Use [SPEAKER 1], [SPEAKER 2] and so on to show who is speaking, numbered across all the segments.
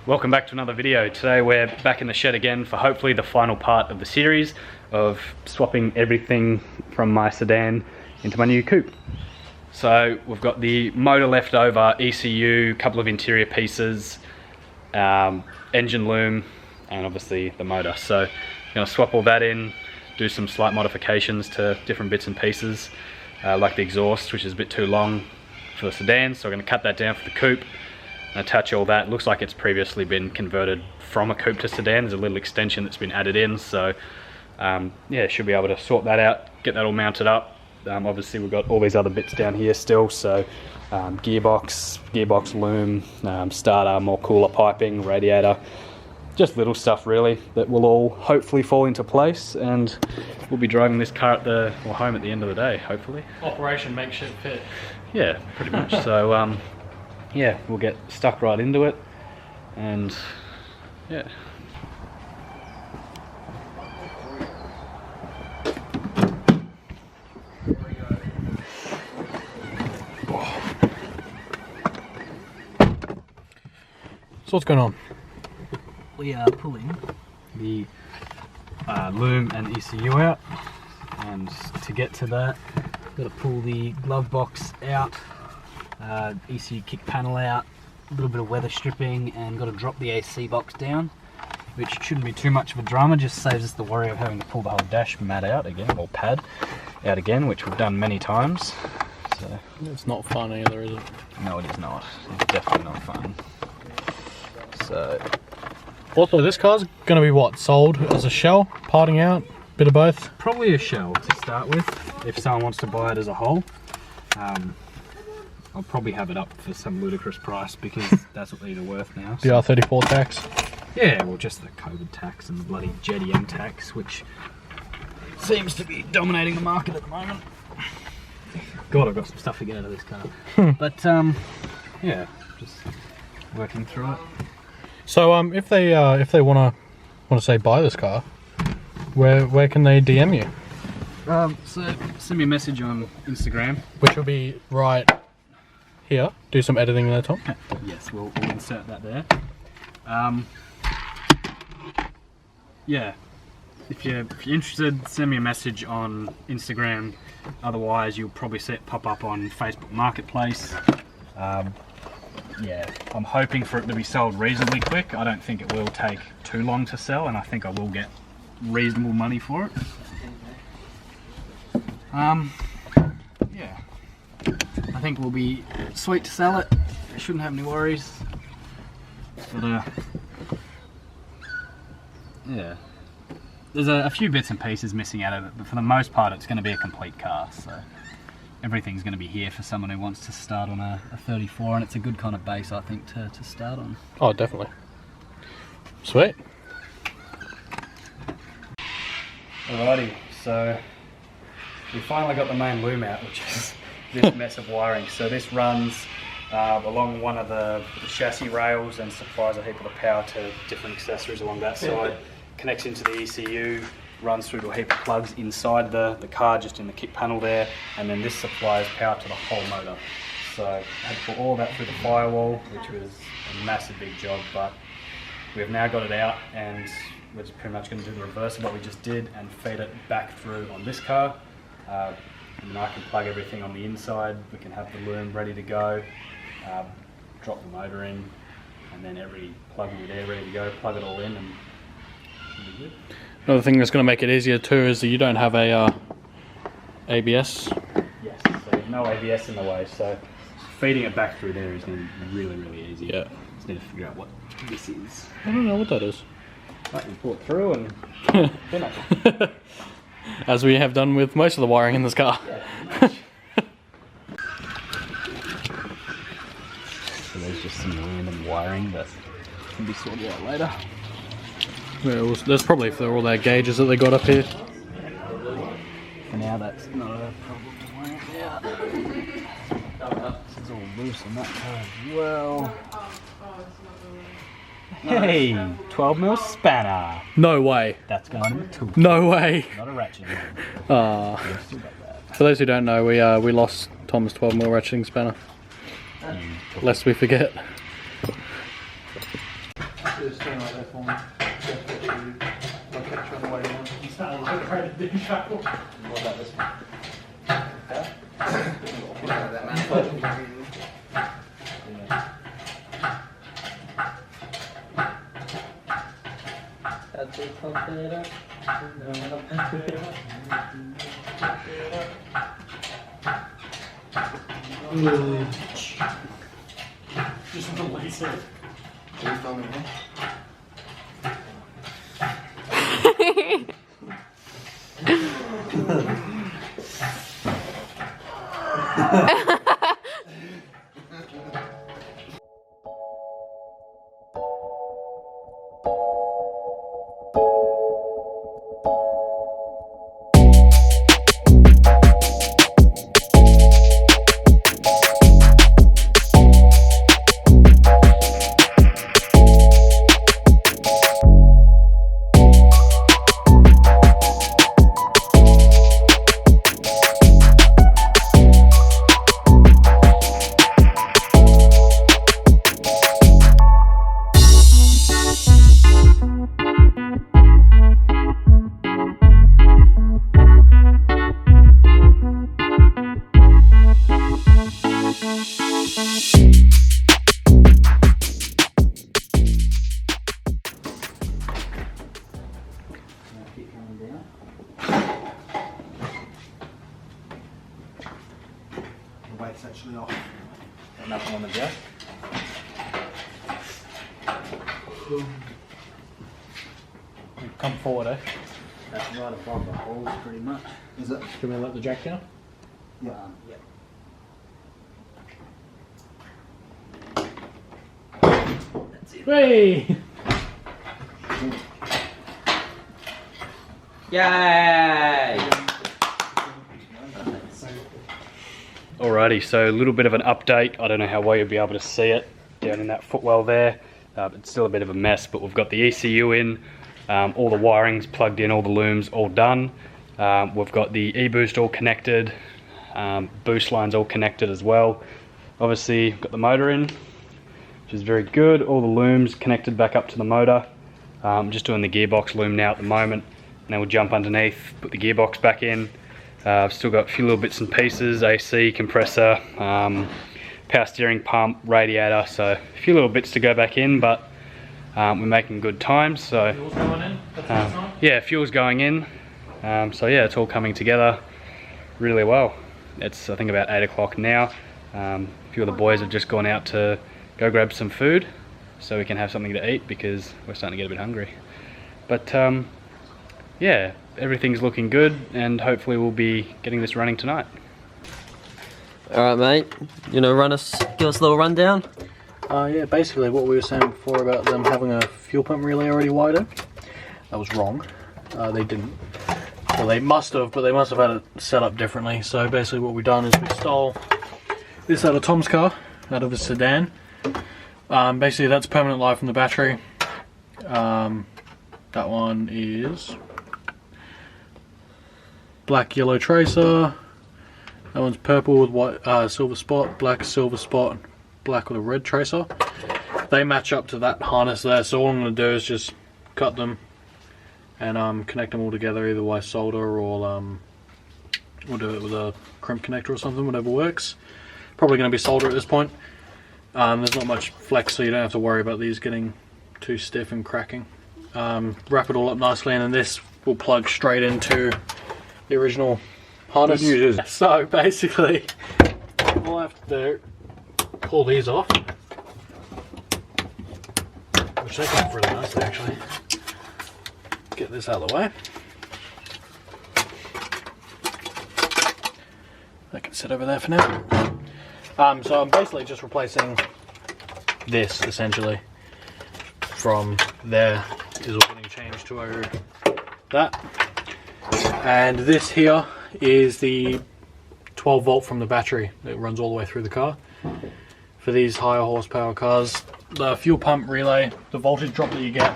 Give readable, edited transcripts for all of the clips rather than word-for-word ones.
[SPEAKER 1] Welcome back to another video. Today we're back in the shed again for hopefully the final part of the series of swapping everything from my sedan into my new coupe. So we've got the motor left over, ECU, couple of interior pieces, engine loom, and obviously the motor. So I'm going to swap all that in, do some slight modifications to different bits and pieces, like the exhaust, which is a bit too long for the sedan, so we're going to cut that down for the coupe. Attach all that. Looks like it's previously been converted from a coupe to sedan. There's a little extension that's been added in, so yeah, should be able to sort that out, get that all mounted up. Obviously we've got all these other bits down here still, so gearbox loom, starter, more cooler piping, radiator, just little stuff really that will all hopefully fall into place, and we'll be driving this car home at the end of the day, hopefully.
[SPEAKER 2] Operation makeshift pit.
[SPEAKER 1] Yeah, pretty much. So yeah, we'll get stuck right into it, and yeah.
[SPEAKER 2] So what's going on?
[SPEAKER 1] We are pulling the loom and ECU out, and to get to that, got to pull the glove box out, ECU kick panel out, a little bit of weather stripping, and got to drop the AC box down, which shouldn't be too much of a drama, just saves us the worry of having to pull the whole dash mat out again, or pad out again, which we've done many times. So
[SPEAKER 2] It's not fun either, is it?
[SPEAKER 1] no, it is not. It's definitely not fun. So
[SPEAKER 2] Also, this car's going to be what? Sold as a shell? Parting out? Bit of both?
[SPEAKER 1] probably a shell to start with, if someone wants to buy it as a whole. I'll probably have it up for some ludicrous price because that's what these are worth now.
[SPEAKER 2] The R34 tax?
[SPEAKER 1] Yeah, well, just the COVID tax and the bloody JDM tax, which seems to be dominating the market at the moment. God, I've got some stuff to get out of this car. But yeah, just working through it.
[SPEAKER 2] So if they want to say buy this car, where can they DM you?
[SPEAKER 1] So send me a message on Instagram.
[SPEAKER 2] Which will be right here. Do some editing there, Tom.
[SPEAKER 1] Yes, we'll insert that there. Yeah, if you're interested, send me a message on Instagram. Otherwise, you'll probably see it pop up on Facebook Marketplace. Yeah, I'm hoping for it to be sold reasonably quick. I don't think it will take too long to sell, and I think I will get reasonable money for it. Yeah, I think we'll be sweet to sell it. Shouldn't have any worries. But yeah, there's a few bits and pieces missing out of it, but for the most part it's going to be a complete car, so everything's going to be here for someone who wants to start on a 34, and it's a good kind of base, I think, to start on.
[SPEAKER 2] Oh, definitely. Sweet.
[SPEAKER 1] Alrighty, so we finally got the main loom out, which is this mess of wiring. So this runs along one of the chassis rails and supplies a heap of the power to different accessories along that side. Connects into the ECU, runs through to a heap of plugs inside the car, just in the kick panel there, and then this supplies power to the whole motor. So I had to put all that through the firewall, which was a massive big job, but we've now got it out, and we're just pretty much going to do the reverse of what we just did and feed it back through on this car. And then I can plug everything on the inside, we can have the loom ready to go, drop the motor in, and then every plug will be there ready to go, plug it all in, and it should be good.
[SPEAKER 2] Another thing that's going to make it easier too is that you don't have a ABS.
[SPEAKER 1] Yes, so no ABS in the way, so feeding it back through there is going to be really, really easy.
[SPEAKER 2] Yeah.
[SPEAKER 1] Just need to figure out what this is.
[SPEAKER 2] I don't know what that is.
[SPEAKER 1] Right, you pull it through and finish.
[SPEAKER 2] As we have done with most of the wiring in this car.
[SPEAKER 1] Yeah, so there's just some random wiring that can be sorted out later.
[SPEAKER 2] Yeah, there's probably for all their gauges that they got up here.
[SPEAKER 1] For now, that's not a problem to worry about. This is all loose on that car as well. Hey, 12mm spanner.
[SPEAKER 2] No way.
[SPEAKER 1] That's going in the tool.
[SPEAKER 2] No way.
[SPEAKER 1] Not a ratchet.
[SPEAKER 2] For those who don't know, we lost Tom's 12mm ratcheting spanner. Lest we forget. Just stand like that for me. I'll catch you on the way down. You sound like a ready to do travel.
[SPEAKER 3] What about this one?
[SPEAKER 1] Okay.
[SPEAKER 3] What about that, man? That's it, pump it up.
[SPEAKER 1] Just release it.
[SPEAKER 3] Are you filming here?
[SPEAKER 1] Keep coming down.
[SPEAKER 3] The weight's actually off.
[SPEAKER 1] Got nothing on the desk.
[SPEAKER 2] Come forward, eh?
[SPEAKER 1] That's right above the holes, pretty much.
[SPEAKER 3] Is it?
[SPEAKER 2] Can we let the jack down?
[SPEAKER 3] Yeah.
[SPEAKER 1] Yep. That's it.
[SPEAKER 2] Hey!
[SPEAKER 3] Yay!
[SPEAKER 1] Alrighty, so a little bit of an update. I don't know how well you'll be able to see it down in that footwell there. It's still a bit of a mess, but we've got the ECU in, all the wiring's plugged in, all the looms all done. We've got the e-boost all connected, boost lines all connected as well. Obviously, got the motor in, which is very good. All the looms connected back up to the motor. I'm just doing the gearbox loom now at the moment, and then we'll jump underneath, put the gearbox back in. I've still got a few little bits and pieces, AC, compressor, power steering pump, radiator, so a few little bits to go back in, but we're making good time. So
[SPEAKER 2] Fuel's going in? That's the sign?
[SPEAKER 1] yeah, fuel's going in. So yeah, it's all coming together really well. It's I think about 8 o'clock now. A few of the boys have just gone out to go grab some food so we can have something to eat because we're starting to get a bit hungry. But yeah, everything's looking good and hopefully we'll be getting this running tonight.
[SPEAKER 4] Alright mate, you know, give us a little rundown?
[SPEAKER 2] Yeah, basically what we were saying before about them having a fuel pump relay already wired, that was wrong. They didn't. Well, they must have, but they must have had it set up differently. So basically what we've done is we stole this out of Tom's car, out of a sedan. Basically that's permanent light from the battery. That one is black yellow tracer. That one's purple with white silver spot, black silver spot, black with a red tracer. They match up to that harness there, so all I'm going to do is just cut them and connect them all together, either by solder or we'll do it with a crimp connector or something, whatever works. Probably going to be solder at this point. There's not much flex, so you don't have to worry about these getting too stiff and cracking. Wrap it all up nicely, and then this will plug straight into the original harness. So basically, all I have to do, pull these off, which they come off really nicely actually. Get this out of the way. That can sit over there for now. So I'm basically just replacing this essentially from there is all getting changed to that. And this here is the 12 volt from the battery that runs all the way through the car. For these higher horsepower cars, the fuel pump relay, the voltage drop that you get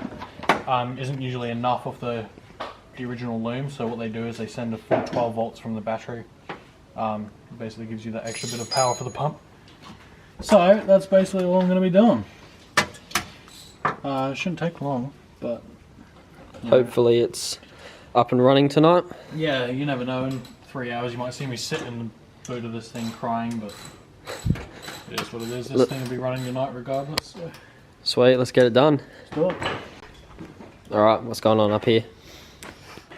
[SPEAKER 2] isn't usually enough of the original loom, so what they do is they send a full 12 volts from the battery. It basically gives you that extra bit of power for the pump. So that's basically all I'm going to be doing. It shouldn't take long, but
[SPEAKER 4] Hopefully it's up and running tonight.
[SPEAKER 2] yeah, you never know. In 3 hours, you might see me sitting in the boot of this thing crying, but it is what it is. This thing will be running tonight regardless. So.
[SPEAKER 4] Sweet, let's get it done.
[SPEAKER 2] Let's do it.
[SPEAKER 4] Alright, what's going on up here?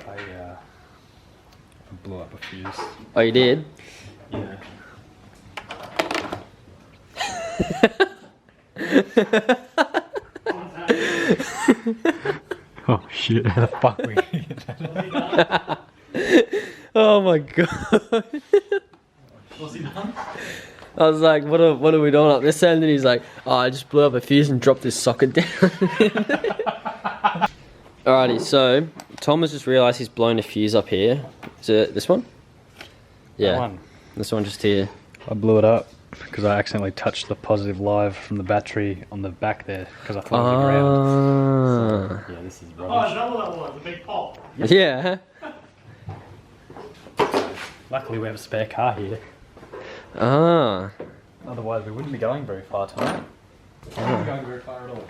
[SPEAKER 1] I blew up a fuse.
[SPEAKER 4] Oh, you did?
[SPEAKER 1] Yeah. Oh shit, how the fuck we get that?
[SPEAKER 4] Oh my god.
[SPEAKER 2] What's he done?
[SPEAKER 4] I was like, what are we doing up this end? And he's like, oh, I just blew up a fuse and dropped this socket down. Alrighty, so Tom has just realised he's blown a fuse up here. Is it this one? Yeah,
[SPEAKER 1] That one.
[SPEAKER 4] this one just here.
[SPEAKER 1] I blew it up because I accidentally touched the positive live from the battery on the back there because I thought it was ground.
[SPEAKER 4] Ah.
[SPEAKER 1] Yeah, this is
[SPEAKER 2] Oh,
[SPEAKER 1] rubbish.
[SPEAKER 2] is that what that was? A big pop.
[SPEAKER 4] Yeah.
[SPEAKER 1] Luckily we have a spare car here.
[SPEAKER 4] Ah.
[SPEAKER 1] Otherwise we wouldn't be going very far tonight.
[SPEAKER 2] I'm not going very far at all.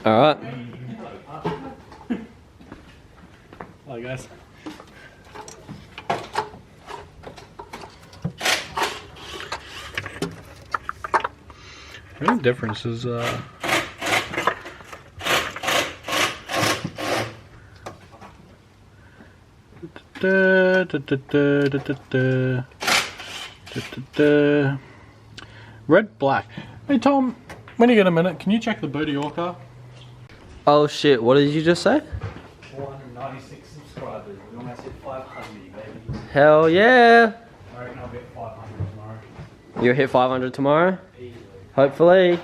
[SPEAKER 4] Alright.
[SPEAKER 2] Hi guys. The only difference is red, black. Hey Tom, when you get a minute, can you check the boot of your car?
[SPEAKER 4] Oh shit, what did you just say?
[SPEAKER 1] 496 subscribers. We almost hit 500, baby.
[SPEAKER 4] Hell yeah!
[SPEAKER 1] I reckon I'll get 500 tomorrow.
[SPEAKER 4] You'll hit 500 tomorrow?
[SPEAKER 1] Easily.
[SPEAKER 4] Hopefully.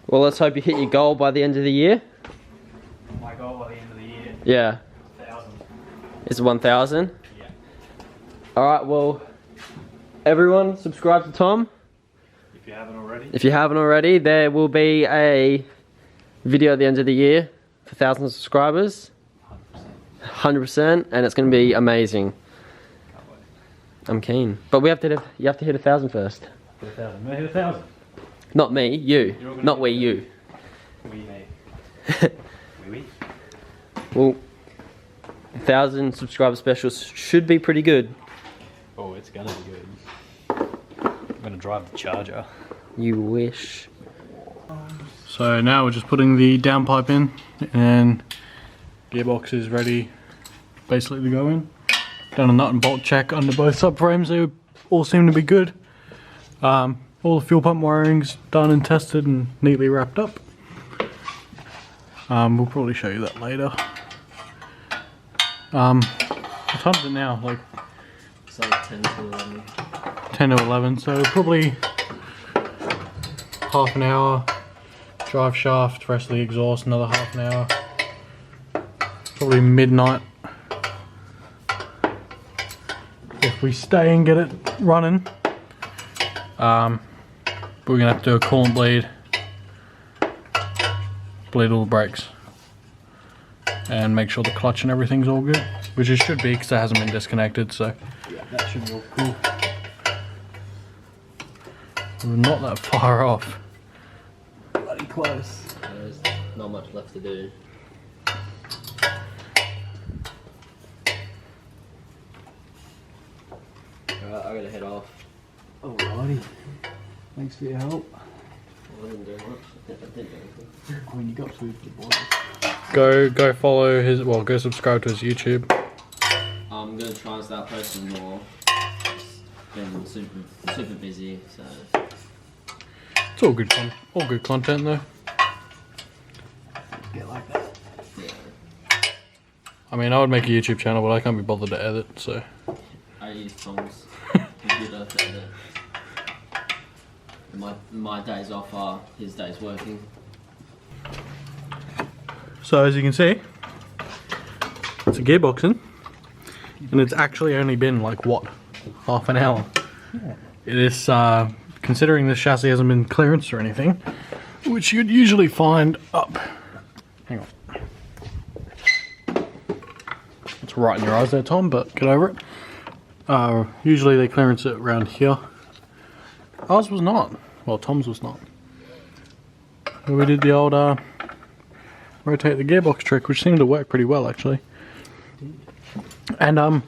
[SPEAKER 4] Well, let's hope you hit your goal by the end of the year.
[SPEAKER 1] My goal by the end of the year,
[SPEAKER 4] Yeah.
[SPEAKER 1] 1,000.
[SPEAKER 4] It's 1,000?
[SPEAKER 1] Yeah.
[SPEAKER 4] Alright, well, everyone subscribe to Tom.
[SPEAKER 1] If you haven't already.
[SPEAKER 4] If you haven't already, there will be a video at the end of the year for 1,000 subscribers. 100%, and it's going to be amazing. I'm keen. But you have to hit 1,000 first.
[SPEAKER 1] Hit 1,000. Hit 1,000.
[SPEAKER 4] Not me, you.
[SPEAKER 1] You're gonna
[SPEAKER 4] Not
[SPEAKER 1] hit
[SPEAKER 4] we, you.
[SPEAKER 1] We, me. We.
[SPEAKER 4] Well, 1,000 subscriber specials should be pretty good.
[SPEAKER 1] Oh, it's gonna be good. I'm gonna drive the Charger.
[SPEAKER 4] You wish.
[SPEAKER 2] So now we're just putting the downpipe in, and gearbox is ready basically to go in. Done a nut and bolt check under both subframes, they all seem to be good. All the fuel pump wiring's done and tested and neatly wrapped up. We'll probably show you that later. What time is it now? Like
[SPEAKER 4] It's like 10 to 11.
[SPEAKER 2] 10 to 11, so probably half an hour. Drive shaft, rest of the exhaust, another half an hour. Probably midnight. If we stay and get it running. But we're gonna have to do a coolant bleed. Bleed all the brakes. And make sure the clutch and everything's all good. Which it should be because it hasn't been disconnected, so yeah, that should be all cool. We're not that far off. Bloody close.
[SPEAKER 4] There's not much left to do. Alright, I gotta head off.
[SPEAKER 2] Alrighty. Thanks for your help.
[SPEAKER 4] I didn't do much. I didn't do anything.
[SPEAKER 2] I mean, you got food for the boys. Go follow his, well, go subscribe to his YouTube.
[SPEAKER 4] I'm gonna try and start posting more. Just been super busy, so.
[SPEAKER 2] It's all good content though. Get like that.
[SPEAKER 4] Yeah.
[SPEAKER 2] I mean, I would make a YouTube channel, but I can't be bothered to edit, so.
[SPEAKER 4] I use Tom's computer to edit. My days off are his days working.
[SPEAKER 2] So as you can see, it's a gearbox in, and it's actually only been like what, half an hour. Yeah. It is, considering this chassis hasn't been clearanced or anything, which you'd usually find up. Hang on. It's right in your eyes there, Tom, but get over it. Usually they clearance it around here. Ours was not. Well, Tom's was not. So we did the old rotate the gearbox trick, which seemed to work pretty well actually. And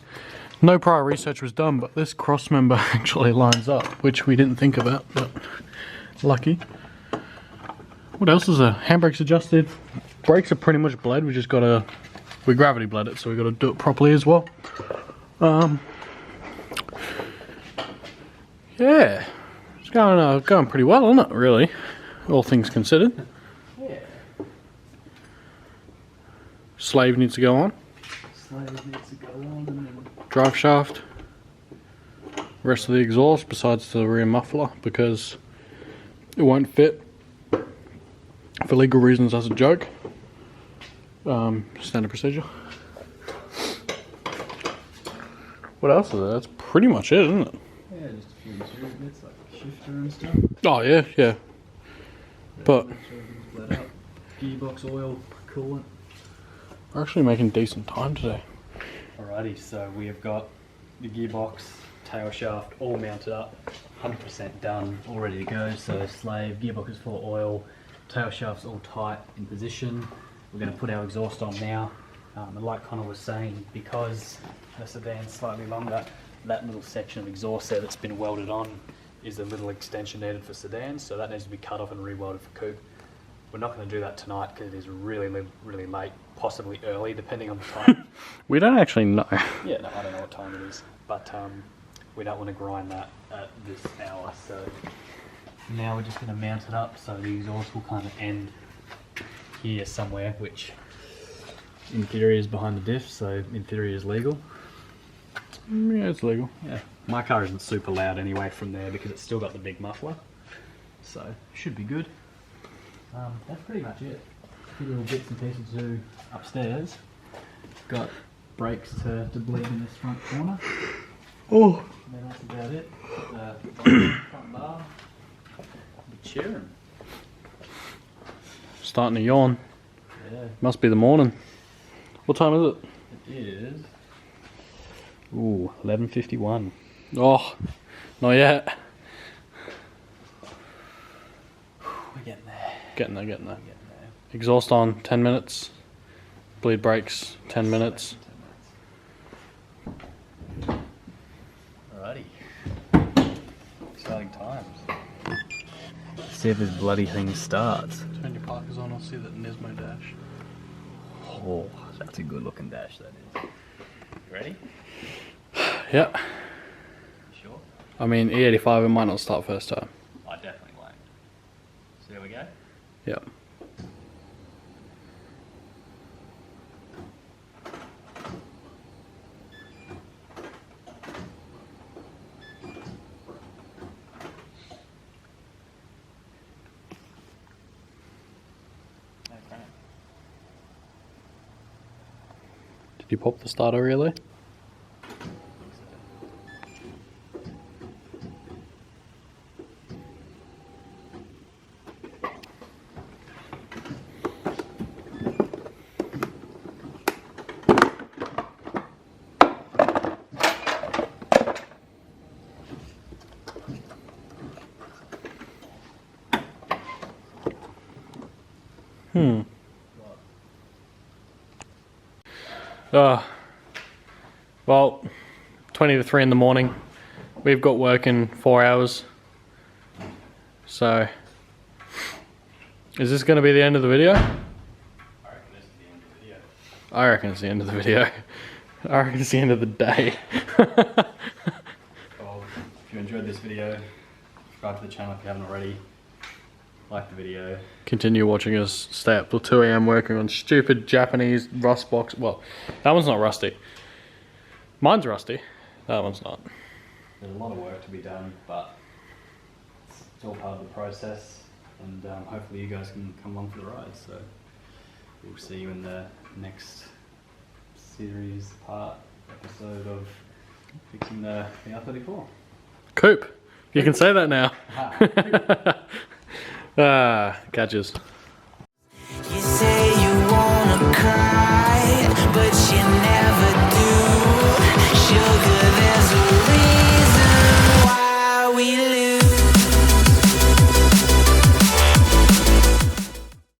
[SPEAKER 2] no prior research was done, but this cross member actually lines up, which we didn't think about, but lucky. What else is there? Handbrakes adjusted. Brakes are pretty much bled. We just gotta, we gravity bled it, so we gotta do it properly as well. Yeah, it's going pretty well, isn't it? Really, all things considered.
[SPEAKER 1] Yeah.
[SPEAKER 2] Slave needs to go on.
[SPEAKER 1] Slave needs to go on and then...
[SPEAKER 2] Drive shaft. Rest of the exhaust, besides the rear muffler, because it won't fit. For legal reasons, as a joke. Standard procedure. What else is there? That's pretty much it, isn't it?
[SPEAKER 1] Yeah, just a few material bits like shifter and stuff.
[SPEAKER 2] Oh yeah, yeah. But
[SPEAKER 1] Make sure everything's bled up. Gearbox oil, coolant.
[SPEAKER 2] we're actually making decent time today.
[SPEAKER 1] Alrighty, so we have got the gearbox, tail shaft all mounted up, 100% done, all ready to go. So slave, gearbox is full of oil, tail shaft's all tight in position. We're going to put our exhaust on now. And like Connor was saying, because the sedan's slightly longer, that little section of exhaust there that's been welded on is a little extension needed for sedans, so that needs to be cut off and re-welded for coupe. We're not going to do that tonight because it is really late, possibly early, depending on the time.
[SPEAKER 2] We don't actually know.
[SPEAKER 1] Yeah, no, I don't know what time it is, but we don't want to grind that at this hour, so now we're just going to mount it up so the exhaust will kind of end here somewhere, which in theory is behind the diff, so in theory is legal.
[SPEAKER 2] Yeah, it's legal.
[SPEAKER 1] Yeah, my car isn't super loud anyway from there because it's still got the big muffler, so should be good. That's pretty much it. A few little bits and pieces to do upstairs. Got brakes to bleed in this front corner.
[SPEAKER 2] Oh.
[SPEAKER 1] And then that's about it. The front bar, the chair, and
[SPEAKER 2] Starting to yawn.
[SPEAKER 1] yeah,
[SPEAKER 2] Must be the morning. What time is it?
[SPEAKER 1] it is. Ooh, 11:51.
[SPEAKER 2] Oh, not yet.
[SPEAKER 1] We're getting there.
[SPEAKER 2] Getting there, getting there.
[SPEAKER 1] We're getting there.
[SPEAKER 2] Exhaust on, 10 minutes. Bleed brakes, 10 minutes.
[SPEAKER 1] 10 minutes. Alrighty. Exciting times. See if this bloody thing starts.
[SPEAKER 2] Turn your parkers on, I'll see that Nismo dash.
[SPEAKER 1] Oh, that's a good looking dash, that is. Ready?
[SPEAKER 2] Yeah.
[SPEAKER 1] Sure?
[SPEAKER 2] I mean, E85, it might not start first time.
[SPEAKER 1] I definitely won't. So there we go.
[SPEAKER 2] Yep.
[SPEAKER 1] Okay.
[SPEAKER 2] Did you pop the starter relay? Well, 20 to 3 in the morning. We've got work in 4 hours. So, is this going to be the end of the video?
[SPEAKER 1] I reckon this is the end of the video.
[SPEAKER 2] I reckon it's the end of the video. I reckon it's the end of the day.
[SPEAKER 1] Well, if you enjoyed this video, subscribe to the channel if you haven't already. Like the video.
[SPEAKER 2] Continue watching us stay up till 2 AM working on stupid Japanese rust box. Well, that one's not rusty. Mine's rusty. That one's not.
[SPEAKER 1] There's a lot of work to be done, but it's all part of the process, and hopefully you guys can come along for the ride. So we'll see you in the next series episode of fixing the R34.
[SPEAKER 2] Coupe. You can say that now. Catches.
[SPEAKER 5] You say you wanna cry, but you never